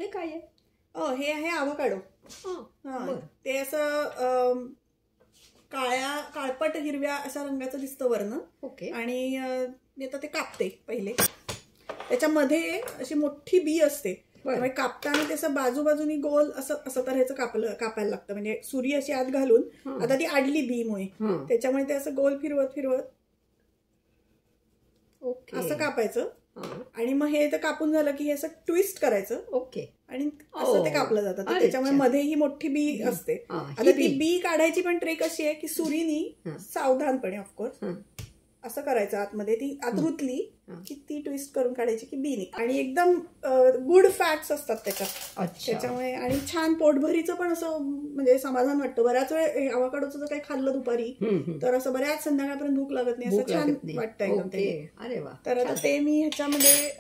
हे काय आहे? हे आहे avocado. बरं. ते असं काळपट हिरव्या अशा रंगाचं दिसतं वरनं. ओके. आणि मी आता ते कापते पहिले. त्याच्यामध्ये अशी मोठी बी असते, त्यामुळे कापताना त्याचं बाजूबाजूनी गोल असं तर ह्याचं कापायला लागतं. म्हणजे सुरी अशी आत घालून, आता ती अडली बी मुळे, त्याच्यामुळे ते असं गोल फिरवत फिरवत असं कापायचं. आणि मग हे तर कापून झालं की हे असं ट्विस्ट करायचं. ओके. आणि असं ते कापलं जातं. त्याच्यामुळे मध्ये ही मोठी बी असते. आता ती बी काढायची पण ट्रिक अशी आहे की सुरीनी सावधानपणे ऑफकोर्स असं करायचं, आतमध्ये ती आत रुतली की ती ट्विस्ट करून काढायची की बी निघते. आणि एकदम गुड फॅट्स असतात त्याच्यात, त्याच्यामुळे. आणि छान पोटभरीचं पण असं म्हणजे समाधान वाटतं. बऱ्याच वेळ avocado जर काही खाल्लं दुपारी तर असं बऱ्याच संध्याकाळपर्यंत भूक लागत नाही, असं छान वाटतं एकदम ते. अरे वा. तर आता ते मी ह्याच्यामध्ये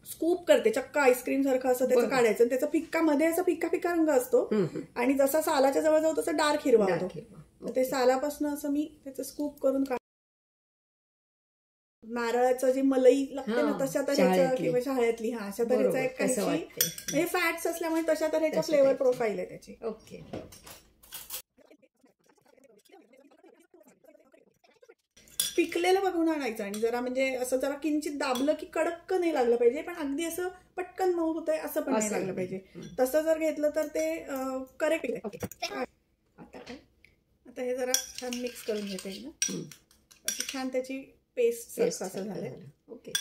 स्कूप करते, चक्क आईस्क्रीम सारखं असं त्याचं काढायचं. त्याचा फिक्का मध्ये असा फिक्का फिक्का रंग असतो आणि जसा सालाच्या जवळ जाऊ तसा डार्क हिरवा होतो. तर ते सालापासून असं मी त्याचं स्कूप करून नारळाचं जी मलई लागते ना तशा तऱ्हेचं, किंवा शहाळ्यातली अशा तऱ्हेचा एक काहीशी, म्हणजे फॅट्स असल्यामुळे तशा तऱ्हेचा फ्लेवर प्रोफाईल आहे त्याची. ओके. पिकलेलं बघून आणायचं आणि जरा म्हणजे असं जरा किंचित दाबलं की कडक नाही लागलं पाहिजे, पण अगदी असं पटकन मऊ होतंय असं पण नाही लागलं पाहिजे. तसं जर घेतलं तर ते करेक्ट आहे. आता हे जरा छान मिक्स करून घेते ना, अशी छान त्याची पेस्ट असं झालंय. ओके.